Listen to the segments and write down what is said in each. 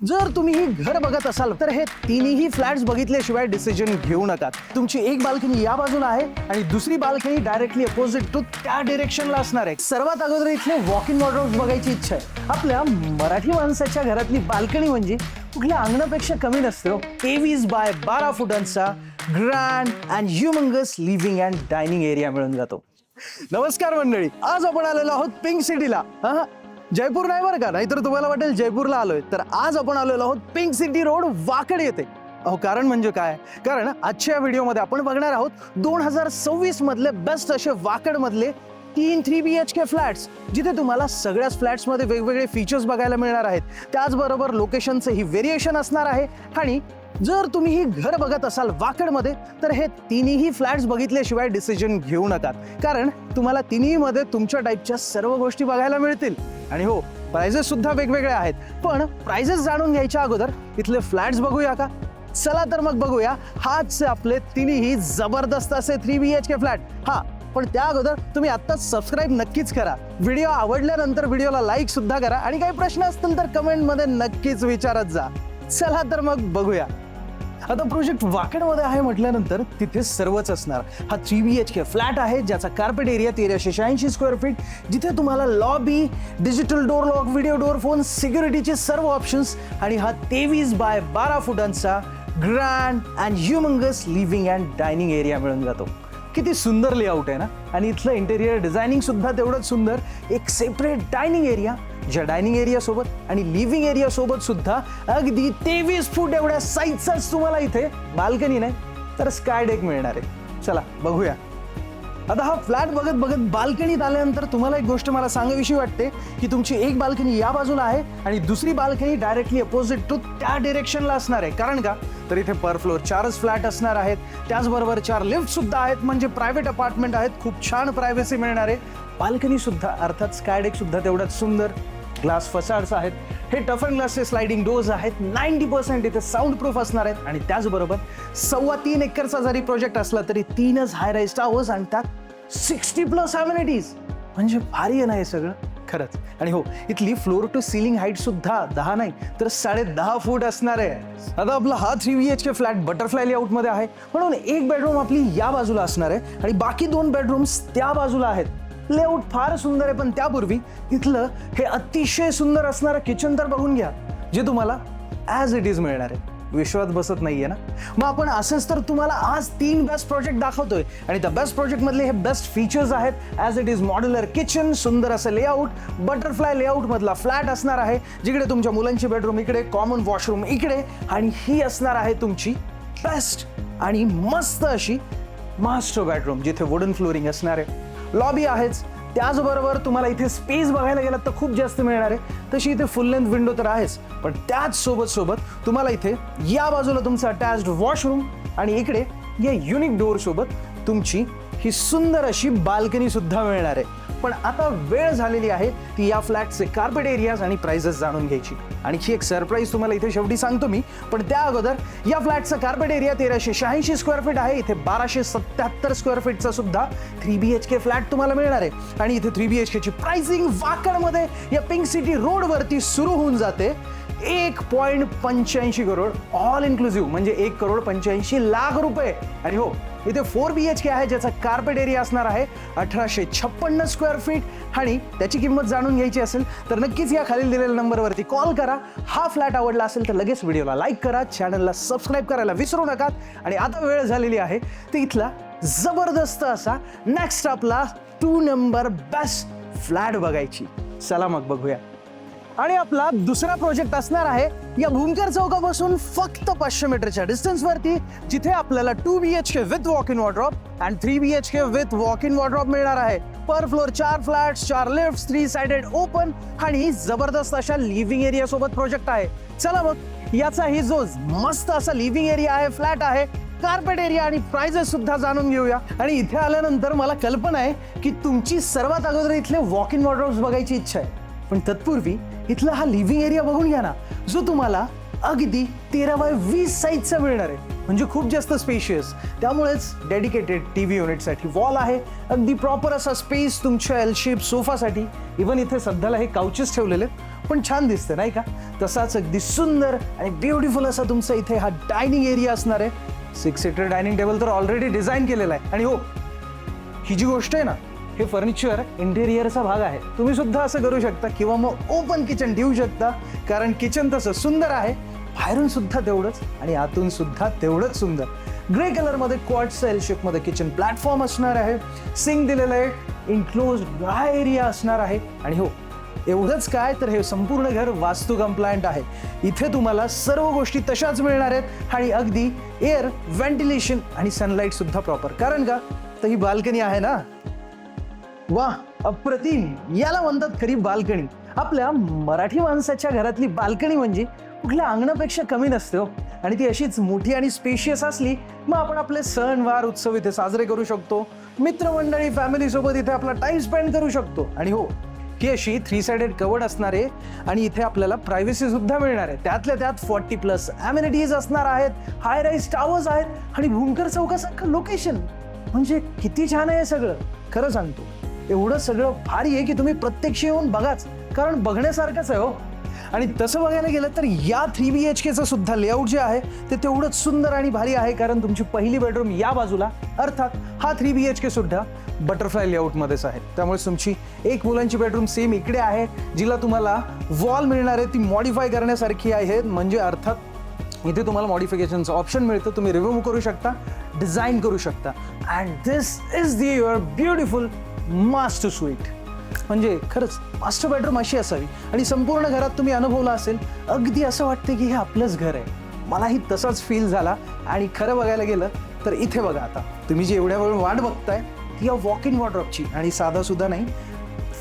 जर तुम्ही ही घर बघत असाल तर हे तिन्ही फ्लॅट्स बघितल्याशिवाय डिसिजन घेऊ नका. तुमची एक बाल्कनी या बाजूला आहे आणि दुसरी बाल्कनी डायरेक्टली अपोजिट टू त्या डिरेक्शनला असणार आहे. सर्वात अगोदर इथले वॉक इन वॉर्डरोब्स बघायची इच्छा आहे. आपल्या मराठी माणसाच्या घरातली बाल्कनी म्हणजे कुठल्या अंगणापेक्षा कमी नसते. 23 बाय 12 फुटांचा grand and humongous living and dining area मिळून जातो. नमस्कार मंडळी, आज आपण आलेलो आहोत पिंक सिटीला. जयपूर नाही बरं का, नाहीतर तुम्हाला वाटेल जयपूरला आलोय. तर आज आपण आलेलो आहोत पिंक सिटी रोड वाकड येथे. कारण म्हणजे काय, कारण आजच्या व्हिडिओमध्ये आपण बघणार आहोत 2026 मधले बेस्ट असे वाकड मधले 3 3BHK फ्लॅट्स, जिथे तुम्हाला सगळ्याच फ्लॅट्स मध्ये वेगवेगळे फीचर्स बघायला मिळणार आहेत. त्याचबरोबर लोकेशनचं ही व्हेरिएशन असणार आहे. आणि जर तुम्ही ही घर बघत असाल वाकडमध्ये तर हे तिन्ही फ्लॅट्स बघितल्याशिवाय डिसिजन घेऊ नका, कारण तुम्हाला तिन्ही मध्ये तुमच्या टाईपच्या सर्व गोष्टी बघायला मिळतील. आणि हो, प्राइजेस सुद्धा वेगवेगळे आहेत. पण प्राइजेस जाणून घ्यायच्या अगोदर इथले फ्लॅट्स बघूया का? चला तर मग बघूया हाच आपले तिन्ही जबरदस्त असे 3BHK फ्लॅट. पण त्या अगोदर तुम्ही आत्ताच सबस्क्राईब नक्कीच करा. व्हिडिओ आवडल्यानंतर व्हिडिओला लाईक सुद्धा करा आणि काही प्रश्न असतील तर कमेंटमध्ये नक्कीच विचारत जा. चला तर मग बघूया. आता प्रोजेक्ट वाकडमध्ये आहे म्हटल्यानंतर तिथे सर्वच असणार. हा 3BHK फ्लॅट आहे ज्याचा कार्पेट एरिया 1386 स्क्वेअर फीट, जिथे तुम्हाला lobby, digital door lock, video door phone, सिक्युरिटीचे सर्व ऑप्शन्स आणि हा 23 बाय 12 फुटांचा grand and humongous living and dining area मिळून जातो. किती सुंदर लेआउट आहे ना. आणि इथलं इंटेरियर डिझायनिंग सुद्धा तेवढंच सुंदर. एक सेपरेट डायनिंग एरिया, ज्या डायनिंग एरिया सोबत आणि लिव्हिंग एरिया सोबत सुद्धा अगदी 23 फूट एवढ्या साईजचाच तुम्हाला इथे बाल्कनी नाही तर स्काय डेक मिळणार आहे. चला बघूया. आता हा फ्लॅट बघत बघत बाल्कनीत आल्यानंतर तुम्हाला एक गोष्ट मला सांगावीशी वाटते की तुमची एक बाल्कनी या बाजूला आहे आणि दुसरी बाल्कनी डायरेक्टली अपोजिट टू त्या डिरेक्शनला असणार आहे. कारण का, तर इथे पर फ्लोर 4च फ्लॅट असणार आहेत. त्याचबरोबर 4 लिफ्ट सुद्धा आहेत, म्हणजे प्रायव्हेट अपार्टमेंट आहेत. खूप छान प्रायव्हसी मिळणार आहे. बाल्कनी सुद्धा अर्थात स्काय डेक सुद्धा तेवढाच सुंदर. ग्लास फसाड्स आहेत. हे टफ अँड ग्लासचे स्लायडिंग डोर्स आहेत. 90% इथे साऊंड प्रूफ असणार आहेत. आणि त्याचबरोबर 3.25 एकरचा जरी प्रोजेक्ट असला तरी 3च हाय राईज टावर्स आणि त्यात 60+ अम्युनिटीज. म्हणजे भारी आहे ना हे सगळं खरंच. आणि हो, इथली फ्लोर टू सिलिंग हाईट सुद्धा 10 नाही तर 10.5 फूट असणार आहे. आता आपला हा 3BHK फ्लॅट बटरफ्लाय लेआउट मध्ये आहे, म्हणून एक बेडरूम आपली या बाजूला असणार आहे आणि बाकी 2 बेडरूम्स त्या बाजूला आहेत. लेआउट फार सुंदर आहे, पण त्यापूर्वी इथलं हे अतिशय सुंदर असणारं किचन तर बघून घ्या, जे तुम्हाला ॲज इट इज मिळणार आहे. विश्वास बसत नाहीये ना? मग आपण असंच तर तुम्हाला आज 3 बेस्ट प्रोजेक्ट दाखवतोय आणि त्या बेस्ट प्रोजेक्ट मधले हे बेस्ट फीचर्स आहेत. As it is modular kitchen, सुंदर असं लेआउट, बटरफ्लाय लेआउट मधला फ्लॅट असणार आहे, जिकडे तुमच्या मुलांची बेडरूम इकडे, कॉमन वॉशरूम इकडे, आणि ही असणार आहे तुमची बेस्ट आणि मस्त अशी मास्टर बेडरूम, जिथे वुडन फ्लोरिंग असणार आहे. लॉबी आहेच. त्याचबरोबर तुम्हाला इथे स्पेस बघायला गेलात तर खूप जास्त मिळणार आहे. तशी इथे फुल लेंथ विंडो तर आहेच, पण त्याच सोबत तुम्हाला इथे या बाजूला तुमचं अटॅच्ड वॉशरूम आणि इकडे या युनिक डोअर सोबत तुमची ही सुंदर अशी बाल्कनी सुद्धा मिळणार आहे. पण आता वेळ झालेली आहे ती या फ्लॅटचे कार्पेट एरियाज आणि प्राइजेस जाणून घ्यायची. आणखी एक सरप्राईज तुम्हाला इथे शेवटी सांगतो मी, पण त्या अगोदर या फ्लॅटचा कार्पेट एरिया 1386 स्क्वेअर फीट आहे. इथे 1277 स्क्वेअर फीटचा सुद्धा 3BHK फ्लॅट तुम्हाला मिळणार आहे. आणि इथे 3BHKची प्राइसिंग वाकडमध्ये या पिंक सिटी रोडवरती सुरू होऊन जाते 1.85 करोड ऑल इन्क्लुसिव्ह, म्हणजे 1,85,00,000 रुपये. आणि हो, इथे 4BHK आहे ज्याचा कार्पेट एरिया असणार आहे 1856 स्क्वेअर फीट. आणि त्याची किंमत जाणून घ्यायची असेल तर नक्कीच या खालील दिलेल्या नंबरवरती कॉल करा. हा फ्लॅट आवडला असेल तर लगेच व्हिडिओला लाईक करा, चॅनलला सबस्क्राईब करायला विसरू नका. आणि आता वेळ झालेली आहे तर इथला जबरदस्त असा नेक्स्ट आपला 2 नंबर बेस्ट फ्लॅट बघायची. चला मग बघूया. आणि आपला दुसरा प्रोजेक्ट असणार आहे या भूमकर चौकापासून फक्त 500 मीटरच्या डिस्टन्सवरती, जिथे आपल्याला 2BHK with walk in wardrobe and 3BHK with walk in wardrobe मिळणार आहे. Per floor 4 flats, 4 lifts, 3 sided open आणि जबरदस्त अशा लिव्हिंग एरिया सोबत प्रोजेक्ट आहे. चला मग याचा ही जो मस्त असा लिव्हिंग एरिया आहे, फ्लॅट आहे, कार्पेट एरिया आणि प्राइजेस सुद्धा जाणून घेऊया. आणि इथे आल्यानंतर मला कल्पना आहे की तुमची सर्वात अगोदर इथले वॉक इन वॉर्डरोब्स बघायची इच्छा आहे. पण तत्पूर्वी इथला हा लिव्हिंग एरिया बघून घ्या ना, जो तुम्हाला अगदी 13x20 साईजचा मिळणार आहे. म्हणजे खूप जास्त स्पेशियस. त्यामुळेच डेडिकेटेड टीव्ही युनिटसाठी वॉल आहे. अगदी प्रॉपर असा स्पेस तुमच्या एल शेप सोफासाठी. इवन इथे सध्याला हे काउचेस ठेवलेले. पण छान दिसते नाही का? तसाच अगदी सुंदर आणि ब्युटिफुल असा तुमचा इथे हा डायनिंग एरिया असणार आहे. 6 सीटर डायनिंग टेबल तर ऑलरेडी डिझाईन केलेला आहे. आणि हो, ही जी गोष्ट आहे ना, हे फर्निचर इंटेरियरचा भाग आहे. तुम्ही सुद्धा असं करू शकता किंवा मग ओपन किचन ठेवू शकता, कारण किचन तसं सुंदर आहे, बाहेरून सुद्धा तेवढंच आणि आतून सुद्धा तेवढंच सुंदर. ग्रे कलर मध्ये क्वाड सेल शेप मध्ये किचन प्लॅटफॉर्म असणार आहे. सिंक दिलेलं आहे. इन्क्लोज ड्राय एरिया असणार आहे. आणि हो, एवढंच काय तर हे संपूर्ण घर वास्तू कंप्लायंट आहे. इथे तुम्हाला सर्व गोष्टी तशाच मिळणार आहेत आणि अगदी एअर, व्हेंटिलेशन आणि सनलाईट सुद्धा प्रॉपर. कारण का तर ही बाल्कनी आहे ना. वा, अप्रतिम. याला म्हणतात खरी बाल्कनी. आपल्या मराठी माणसाच्या घरातली बाल्कनी म्हणजे कुठल्या अंगणापेक्षा कमी नसते हो. आणि ती अशीच मोठी आणि स्पेशियस असली मग आपण आपले सण वार उत्सव इथे साजरे करू शकतो. मित्रमंडळी फॅमिली सोबत इथे आपला टाइम स्पेंड करू शकतो. आणि हो, ही अशी 3 साइडेड कवर्ड असणार आहे आणि इथे आपल्याला प्रायव्हसी सुद्धा मिळणार आहे. त्यातल्या त्यात 40+ अमेनिटीज असणार आहेत. हाय राईज टावर्स आहेत आणि भूमकर चौकासारखं लोकेशन. म्हणजे किती छान आहे सगळं. खरं सांगतो, एवढं सगळं भारी आहे की तुम्ही प्रत्यक्ष येऊन बघाच, कारण बघण्यासारखंच आहे हो. आणि तसं बघायला गेलं तर या 3 BHKचं सुद्धा लेआउट जे आहे ते तेवढंच सुंदर आणि भारी आहे, कारण तुमची पहिली बेडरूम या बाजूला, अर्थात हा 3 BHK सुद्धा बटरफ्लाय लेआउटमध्येच आहे. त्यामुळे तुमची एक मुलांची बेडरूम सेम इकडे आहे, जिला तुम्हाला वॉल मिळणार आहे ती मॉडिफाय करण्यासारखी आहे. म्हणजे अर्थात इथे तुम्हाला मॉडिफिकेशनचं ऑप्शन मिळतं. तुम्ही रिमूव्ह करू शकता, डिझाईन करू शकता. And this is the your beautiful master sweet. म्हणजे खरंच मास्टर बेडरूम अशी असावी आणि संपूर्ण घरात तुम्ही अनुभवला असेल, अगदी असं वाटतं की हे आपलंच घर आहे. मलाही तसाच फील झाला. आणि खरं बघायला गेलं तर इथे बघा, आता तुम्ही जी एवढ्या वेळ वाट बघताय ती या वॉक इन वॉर्डरोबची. आणि साधा सुद्धा नाही,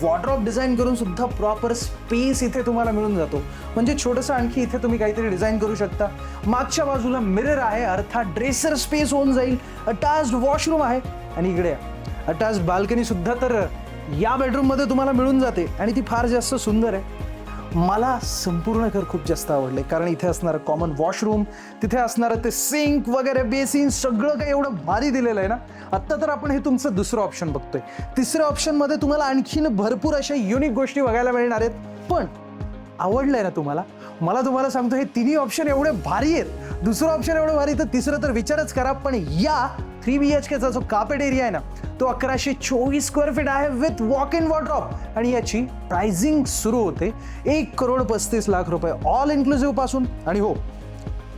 वॉर्डरोब डिझाईन करून सुद्धा प्रॉपर स्पेस इथे तुम्हाला मिळून जातो. म्हणजे छोटंसं आणखी इथे तुम्ही काहीतरी डिझाईन करू शकता. मागच्या बाजूला मिरर आहे, अर्थात ड्रेसर स्पेस होऊन जाईल. अटॅच्ड वॉशरूम आहे आणि इकडे अटॅच्ड बाल्कनी सुद्धा तर या बेडरूममध्ये तुम्हाला मिळून जाते आणि ती फार जास्त सुंदर आहे. मला संपूर्ण घर खूप जास्त आवडले, कारण इथे असणारं कॉमन वॉशरूम, तिथे असणारं ते सिंक वगैरे, बेसिन, सगळं काही एवढं भारी दिलेलं आहे ना. आत्ता तर आपण हे तुमचं दुसरं ऑप्शन बघतोय. तिसऱ्या ऑप्शनमध्ये तुम्हाला आणखीन भरपूर अशा युनिक गोष्टी बघायला मिळणार आहेत. पण आवडलंय ना तुम्हाला? मला तुम्हाला सांगतो, हे तिन्ही ऑप्शन एवढे भारी आहेत. दुसरं ऑप्शन एवढं भारी तर तिसरं तर विचारच करा. पण या 3 BHKचा जो कार्पेट एरिया आहे ना, तो 1124 स्क्वेअर फीट आहे विथ वॉक इन वॉर्डरोब. आणि याची प्राइसिंग सुरू होते 1,35,00,000 रुपये ऑल इन्क्लुसिव्ह पासून. आणि हो,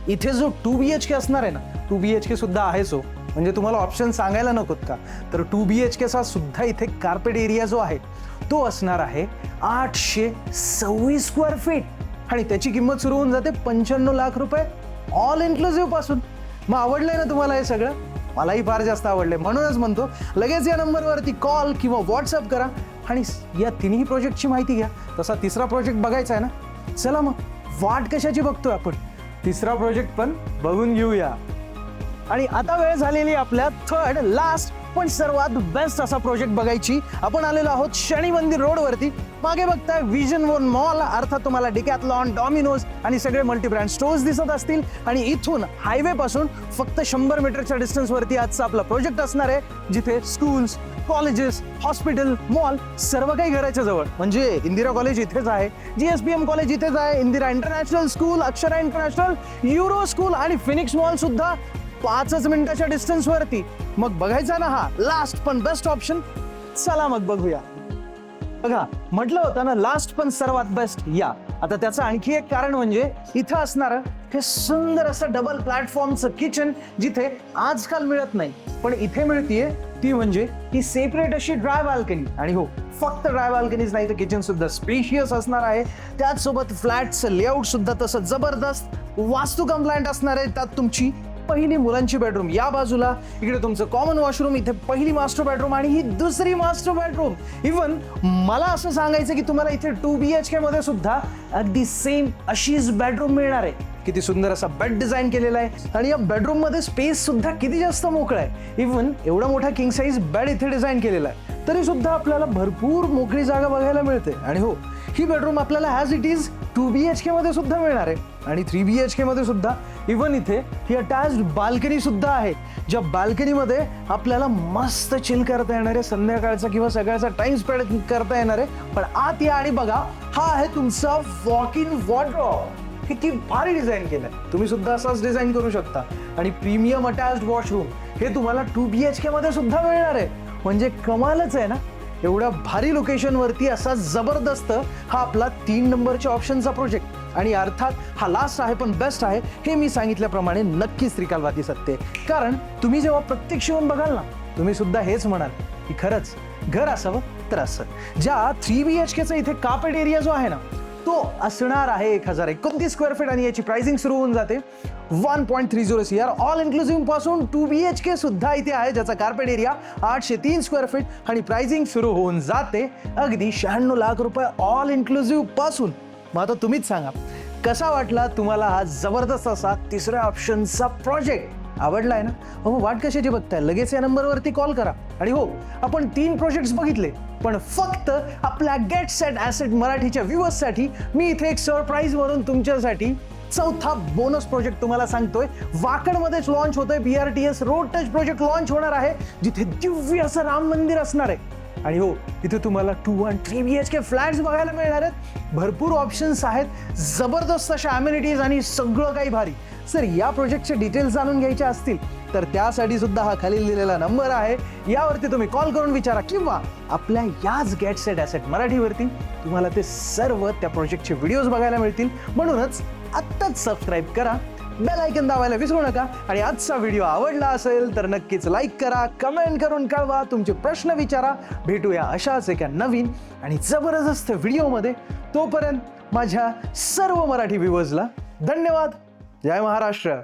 इथे जो 2 BHK असणार आहे ना, 2 BHK सुद्धा आहेच हो. म्हणजे तुम्हाला ऑप्शन सांगायला नकोत का? तर 2 BHKचा सुद्धा इथे कार्पेट एरिया जो आहे तो असणार आहे 826 स्क्वेअर फीट आणि त्याची किंमत सुरू होऊन जाते 95,00,000 रुपये ऑल इन्क्लुसिव्ह पासून. मग आवडलंय ना तुम्हाला हे सगळं? मलाही फार जास्त आवडले. म्हणूनच म्हणतो, लगेच या नंबरवरती कॉल किंवा व्हॉट्सअप करा आणि या तिन्ही प्रोजेक्टची माहिती घ्या. तसा तिसरा प्रोजेक्ट बघायचा आहे ना, चला मग वाट कशाची बघतोय आपण, तिसरा प्रोजेक्ट पण बघून घेऊया. आणि आता वेळ झालेली आपल्या थर्ड, लास्ट पण सर्वात बेस्ट असा प्रोजेक्ट बघायची. आपण आलेलो आहोत शनी मंदिर रोडवरती. मागे बघताय विजन वन मॉल, अर्थात तुम्हाला डिकॅथलॉन, डॉमिनोज आणि सगळे मल्टी ब्रँड स्टोर्स दिसत असतील. आणि इथून हायवे पासून फक्त 100 मीटरच्या डिस्टन्सवरती आजचा आपला प्रोजेक्ट असणार आहे, जिथे स्कूल्स, कॉलेजेस, हॉस्पिटल, मॉल सर्व काही घराच्या जवळ. म्हणजे इंदिरा कॉलेज इथेच आहे, GSPM कॉलेज इथेच आहे, Indira international school, Akshara international, euro school आणि फिनिक्स मॉल सुद्धा 5 मिनिटाच्या डिस्टन्स वरती. मग बघायचा ना हा लास्ट पण बेस्ट ऑप्शन? चला मग बघूया. बघा, म्हटलं होतं ना लास्ट पण सर्वात बेस्ट. या आता त्याचं आणखी एक कारण म्हणजे इथं असणारं हे सुंदर असं डबल प्लॅटफॉर्मचं किचन, जिथे आजकाल मिळत नाही पण इथे मिळतीये. ती म्हणजे ही सेपरेट अशी ड्राय बाल्कनी. आणि हो, फक्त ड्राय बाल्कनीज नाही तर किचन सुद्धा स्पेशियस असणार आहे. त्याचसोबत फ्लॅटचं लेआउट सुद्धा तसं जबरदस्त वास्तू कंप्लायंट असणार आहे. त्यात तुमची पहिली मुलांची बेडरूम या बाजूला, इकडे तुमचं कॉमन वॉशरूम, इथे पहिली मास्टर बेडरूम आणि ही दुसरी मास्टर बेडरूम. इवन मला असं सांगायचं की तुम्हाला इथे 2 BHK मध्ये सुद्धा अगदी सेम अशीच बेडरूम मिळणार आहे. किती सुंदर असा बेड डिझाईन केलेला आहे आणि या बेडरूम मध्ये स्पेस सुद्धा किती जास्त मोकळा आहे. इवन एवढा मोठा किंग साईज बेड इथे डिझाईन केलेला आहे, तरी सुद्धा आपल्याला भरपूर मोकळी जागा बघायला मिळते. आणि हो, ही बेडरूम आपल्याला ॲज इट इज 2 BHK मध्ये सुद्धा मिळणार आहे आणि 3 BHK मध्ये सुद्धा. इव्हन इथे ही अटॅच्ड बाल्कनी सुद्धा आहे, ज्या बाल्कनीमध्ये आपल्याला मस्त चिल करता येणार आहे, संध्याकाळचा किंवा सकाळचा टाइम स्पेंड करता येणार आहे. पण आत या आणि बघा, हा आहे तुमचा वॉक इन वॉर्डरोब. किती भारी डिझाईन केलंय. तुम्ही सुद्धा असाच डिझाईन करू शकता. आणि प्रीमियम अटॅच्ड वॉशरूम हे तुम्हाला 2 BHK मध्ये सुद्धा मिळणार आहे. म्हणजे कमालच आहे ना. एवढ्या भारी लोकेशनवरती असा जबरदस्त हा आपला 3 नंबरच्या ऑप्शनचा प्रोजेक्ट. आणि अर्थात हा लास्ट आहे पण बेस्ट आहे, हे मी सांगितल्याप्रमाणे नक्कीच त्रिकालवादी सत्य आहे. कारण तुम्ही जेव्हा प्रत्यक्ष येऊन बघाल ना, तुम्ही सुद्धा हेच म्हणाल की खरंच घर असावं तर असं. ज्या 3 BHKचा इथे कार्पेट एरिया जो आहे ना, तो असणार आहे 1029 स्क्वेअर फीट आणि याची प्राइसिंग सुरू होऊन जाते 1.30 CR ऑल इन्क्लुसिव्ह पासून. 2 BHK सुद्धा इथे आहे, ज्याचा कार्पेट एरिया 803 स्क्वेअर फीट आणि प्राइसिंग सुरू होऊन जाते अगदी 96 लाख रुपये ऑल इन्क्लुसिव्ह पासून. मग आता तुम्हीच सांगा, कसा वाटला तुम्हाला हा जबरदस्त असा तिसऱ्या ऑप्शनचा प्रोजेक्ट? आवडलाय ना? हो, वाट कशाची बघताय? लगेच या नंबरवरती कॉल करा. आणि हो, आपण 3 प्रोजेक्ट्स बघितले, पण फक्त आपल्या गेट सेट ॲसेट मराठीच्या व्ह्यूअर्ससाठी मी इथे एक सरप्राईज म्हणून तुमच्यासाठी 4था बोनस प्रोजेक्ट तुम्हाला सांगतोय. वाकडमध्येच लॉन्च होतोय. BRTS road touch project launch होणार आहे, जिथे दिव्य असं राम मंदिर असणार आहे. आणि हो, इथे तुम्हाला 2 आणि 3 BHK फ्लॅट्स बघायला मिळणार आहेत. भरपूर ऑप्शन्स आहेत, जबरदस्त अशा अम्युनिटीज आणि सगळं काही भारी. सर, या प्रोजेक्टचे डिटेल्स जाणून घ्यायचे असतील तर त्यासाठी सुद्धा हा खाली लिहिलेला नंबर आहे, यावरती तुम्ही कॉल करून विचारा. किंवा आपल्या याच गेट सेट ॲसेट मराठीवरती तुम्हाला ते सर्व त्या प्रोजेक्टचे व्हिडिओज बघायला मिळतील. म्हणूनच आत्ताच सबस्क्राईब करा, बेल आयकन दाबायला विसरू नका. आणि आजचा व्हिडिओ आवडला असेल तर नक्कीच लाईक करा, कमेंट करून कळवा, तुमचे प्रश्न विचारा. भेटूया अशाच एका नवीन आणि जबरदस्त व्हिडिओमध्ये. तोपर्यंत माझ्या सर्व मराठी व्ह्यूअर्सला धन्यवाद. जय महाराष्ट्र.